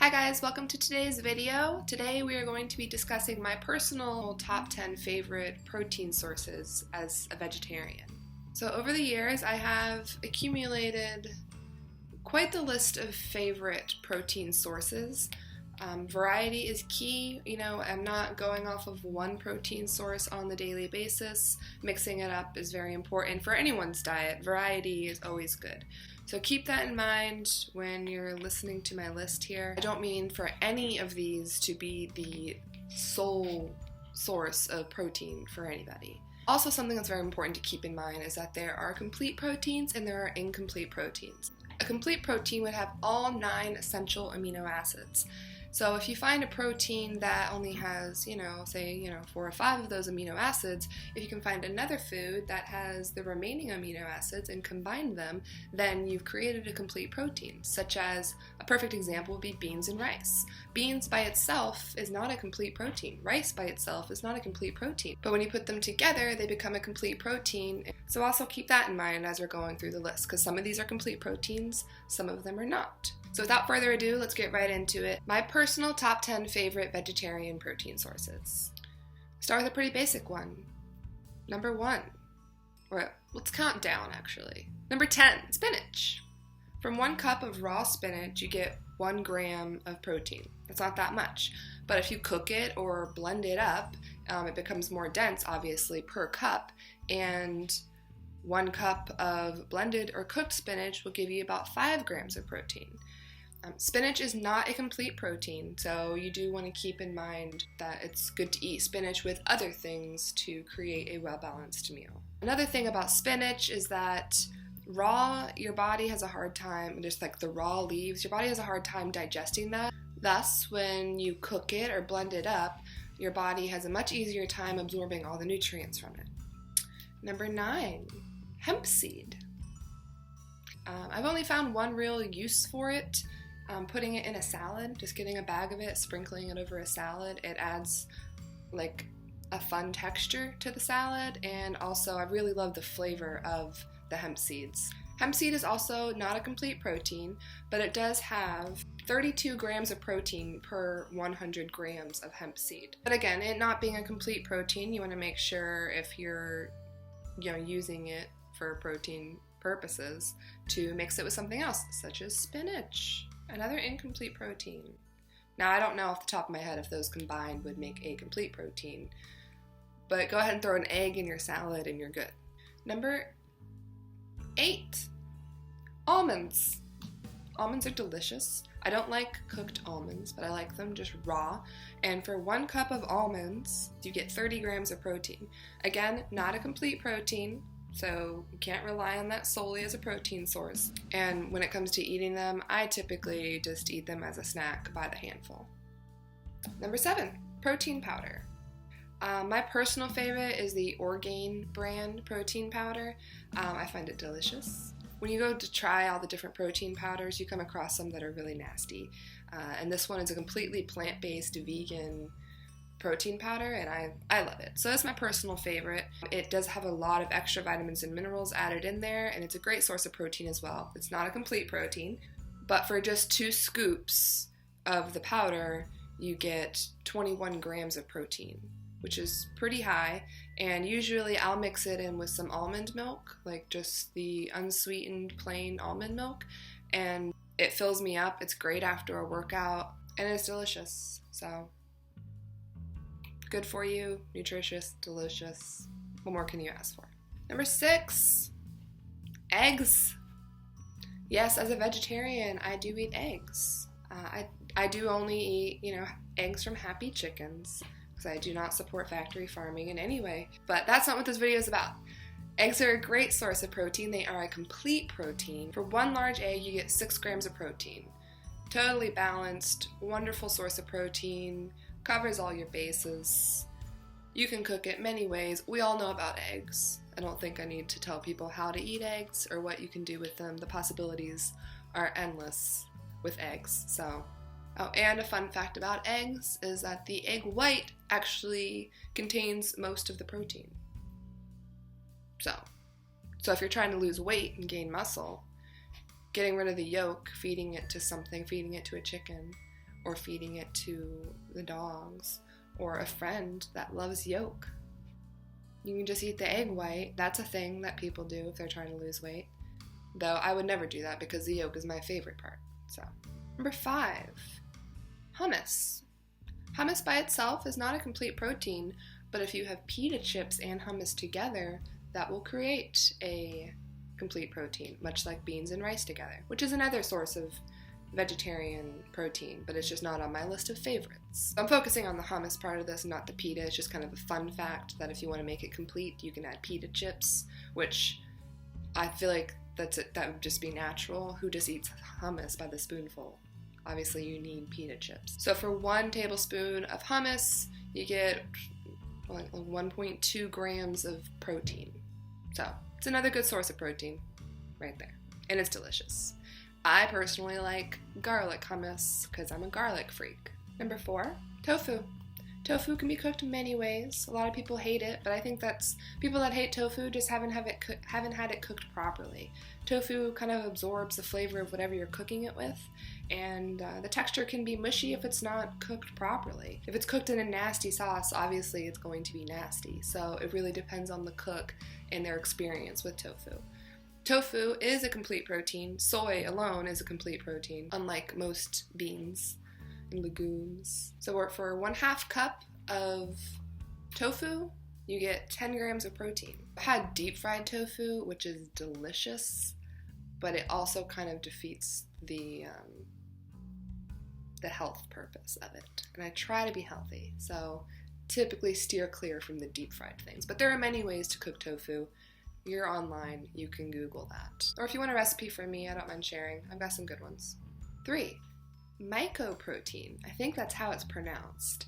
Hi guys, welcome to today's video. Today we are going to be discussing my personal top 10 favorite protein sources as a vegetarian. So over the years I have accumulated quite the list of favorite protein sources. Variety is key. I'm not going off of one protein source on the daily basis. Mixing it up is very important for anyone's diet. Variety is always good. So keep that in mind when you're listening to my list here. I don't mean for any of these to be the sole source of protein for anybody. Also, something that's very important to keep in mind is that there are complete proteins and there are incomplete proteins. A complete protein would have all 9 essential amino acids. So if you find a protein that only has, 4 or 5 of those amino acids, if you can find another food that has the remaining amino acids and combine them, then you've created a complete protein, such as a perfect example would be beans and rice. Beans by itself is not a complete protein. Rice by itself is not a complete protein. But when you put them together, they become a complete protein. So also keep that in mind as we're going through the list, because some of these are complete proteins, some of them are not. So without further ado, let's get right into it. My personal top 10 favorite vegetarian protein sources. Start with a pretty basic one. Number 1. Or let's count down actually. Number 10, spinach. From 1 cup of raw spinach, you get 1 gram of protein. That's not that much. But if you cook it or blend it up, it becomes more dense, obviously, per cup. And 1 cup of blended or cooked spinach will give you about 5 grams of protein. Spinach is not a complete protein, so you do want to keep in mind that it's good to eat spinach with other things to create a well-balanced meal. Another thing about spinach is that your body has a hard time, just like the raw leaves, your body has a hard time digesting that. Thus, when you cook it or blend it up, your body has a much easier time absorbing all the nutrients from it. Number 9, hemp seed. I've only found one real use for it. Putting it in a salad, just getting a bag of it, sprinkling it over a salad. It adds like a fun texture to the salad, and also I really love the flavor of the hemp seeds. Hemp seed is also not a complete protein, but it does have 32 grams of protein per 100 grams of hemp seed. But again, it not being a complete protein, you want to make sure if you're using it for protein purposes to mix it with something else, such as spinach. Another incomplete protein. Now, I don't know off the top of my head if those combined would make a complete protein, but go ahead and throw an egg in your salad and you're good. Number 8, almonds. Almonds are delicious. I don't like cooked almonds, but I like them just raw. And for 1 cup of almonds, you get 30 grams of protein. Again, not a complete protein, so you can't rely on that solely as a protein source. And when it comes to eating them, I typically just eat them as a snack by the handful. Number 7, protein powder. My personal favorite is the Orgain brand protein powder. I find it delicious. When you go to try all the different protein powders, you come across some that are really nasty. And this one is a completely plant-based vegan protein powder, and I love it. So that's my personal favorite. It does have a lot of extra vitamins and minerals added in there, and it's a great source of protein as well. It's not a complete protein, but for just 2 scoops of the powder, you get 21 grams of protein, which is pretty high. And usually I'll mix it in with some almond milk, like just the unsweetened plain almond milk, and it fills me up. It's great after a workout, and it's delicious. So good for you, nutritious, delicious. What more can you ask for? Number 6, eggs. Yes, as a vegetarian, I do eat eggs. I do only eat, eggs from happy chickens, because I do not support factory farming in any way. But that's not what this video is about. Eggs are a great source of protein. They are a complete protein. For 1 large egg, you get 6 grams of protein. Totally balanced, wonderful source of protein. Covers all your bases. You can cook it many ways. We all know about eggs. I don't think I need to tell people how to eat eggs or what you can do with them. The possibilities are endless with eggs. And a fun fact about eggs is that the egg white actually contains most of the protein. So if you're trying to lose weight and gain muscle, getting rid of the yolk, feeding it to something, feeding it to a chicken, or feeding it to the dogs, or a friend that loves yolk. You can just eat the egg white. That's a thing that people do if they're trying to lose weight. Though I would never do that because the yolk is my favorite part. So, number 5, hummus. Hummus by itself is not a complete protein, but if you have pita chips and hummus together, that will create a complete protein, much like beans and rice together, which is another source of vegetarian protein, but it's just not on my list of favorites. I'm focusing on the hummus part of this, not the pita. It's just kind of a fun fact that if you want to make it complete, you can add pita chips, which I feel like that would just be natural. Who just eats hummus by the spoonful? Obviously, you need pita chips. So for 1 tablespoon of hummus, you get like 1.2 grams of protein. So it's another good source of protein right there, and it's delicious. I personally like garlic hummus because I'm a garlic freak. Number 4, tofu. Tofu can be cooked in many ways. A lot of people hate it, but I think that's people that hate tofu just haven't had it cooked properly. Tofu kind of absorbs the flavor of whatever you're cooking it with, and the texture can be mushy if it's not cooked properly. If it's cooked in a nasty sauce, obviously it's going to be nasty. So it really depends on the cook and their experience with tofu. Tofu is a complete protein. Soy alone is a complete protein, unlike most beans and legumes. So for 1/2 cup of tofu, you get 10 grams of protein. I've had deep fried tofu, which is delicious, but it also kind of defeats the health purpose of it. And I try to be healthy, so typically steer clear from the deep fried things. But there are many ways to cook tofu. You're online, you can Google that. Or if you want a recipe from me, I don't mind sharing. I've got some good ones. 3, mycoprotein. I think that's how it's pronounced.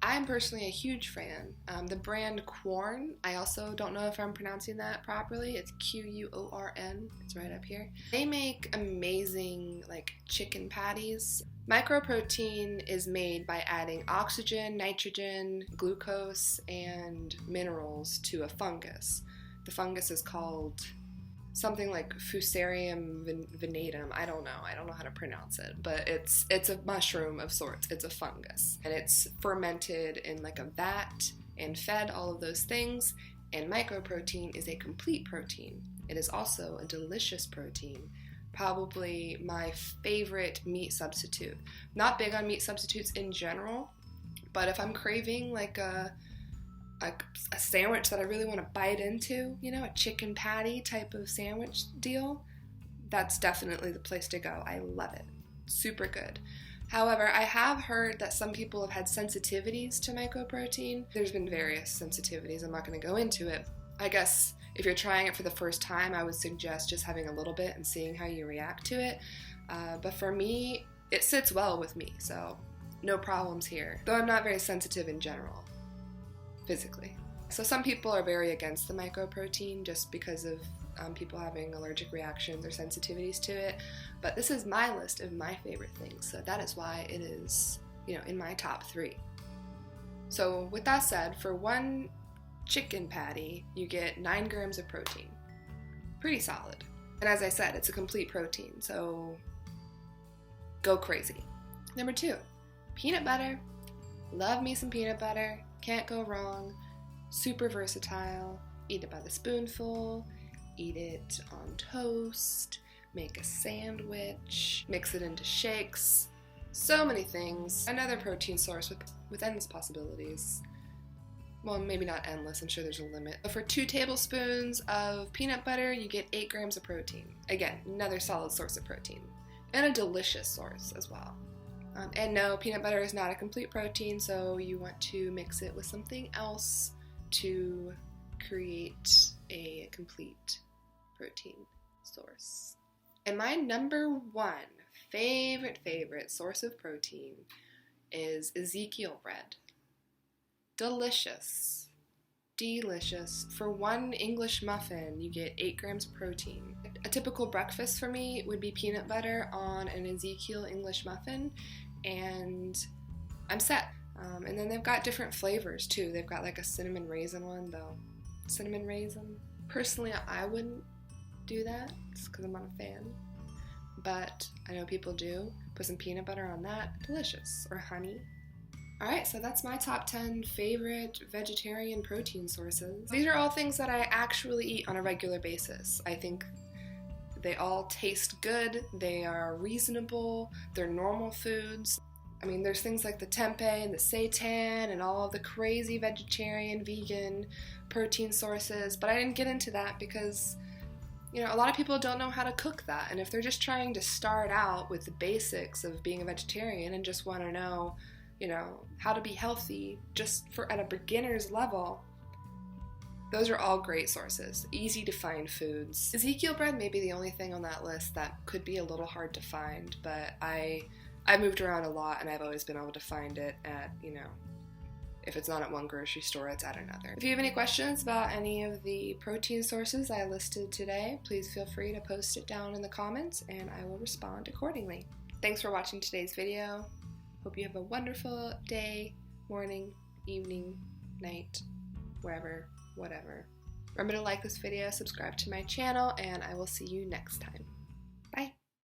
I'm personally a huge fan. The brand Quorn, I also don't know if I'm pronouncing that properly. It's Quorn. It's right up here. They make amazing chicken patties. Mycoprotein is made by adding oxygen, nitrogen, glucose, and minerals to a fungus. The fungus is called something like Fusarium venatum. I don't know how to pronounce it, but it's a mushroom of sorts. It's a fungus, and it's fermented in a vat and fed all of those things. And mycoprotein is a complete protein. It is also a delicious protein. Probably my favorite meat substitute. Not big on meat substitutes in general, but if I'm craving a sandwich that I really want to bite into, a chicken patty type of sandwich deal, that's definitely the place to go. I love it. Super good. However, I have heard that some people have had sensitivities to mycoprotein. There's been various sensitivities. I'm not going to go into it. I guess if you're trying it for the first time, I would suggest just having a little bit and seeing how you react to it. But for me, it sits well with me, so no problems here. Though I'm not very sensitive in general, physically. So some people are very against the mycoprotein just because of people having allergic reactions or sensitivities to it. But this is my list of my favorite things, so that is why it is, in my top 3. So with that said, for 1 chicken patty, you get 9 grams of protein. Pretty solid. And as I said, it's a complete protein, so go crazy. Number 2, peanut butter. Love me some peanut butter. Can't go wrong. Super versatile. Eat it by the spoonful. Eat it on toast. Make a sandwich. Mix it into shakes. So many things. Another protein source with endless possibilities. Well, maybe not endless. I'm sure there's a limit. But for 2 tablespoons of peanut butter, you get 8 grams of protein. Again, another solid source of protein. And a delicious source as well. And no, peanut butter is not a complete protein, so you want to mix it with something else to create a complete protein source. And my number 1 favorite source of protein is Ezekiel bread. Delicious. For 1 English muffin, you get 8 grams of protein. A typical breakfast for me would be peanut butter on an Ezekiel English muffin, and I'm set. And then they've got different flavors too. They've got a cinnamon raisin one, though. Cinnamon raisin. Personally, I wouldn't do that just because I'm not a fan. but I know people do. Put some peanut butter on that, delicious, or honey. Alright, so that's my top 10 favorite vegetarian protein sources. These are all things that I actually eat on a regular basis. I think they all taste good, they are reasonable, they're normal foods. I mean, there's things like the tempeh and the seitan and all of the crazy vegetarian, vegan protein sources, but I didn't get into that because, you know, a lot of people don't know how to cook that, and if they're just trying to start out with the basics of being a vegetarian and just want to know, you know, how to be healthy just for at a beginner's level, those are all great sources, easy to find foods. Ezekiel bread may be the only thing on that list that could be a little hard to find, but I moved around a lot and I've always been able to find it at, you know, if it's not at one grocery store, it's at another. If you have any questions about any of the protein sources I listed today, please feel free to post it down in the comments and I will respond accordingly. Thanks for watching today's video. Hope you have a wonderful day, morning, evening, night, wherever, whatever. Remember to like this video, subscribe to my channel, and I will see you next time.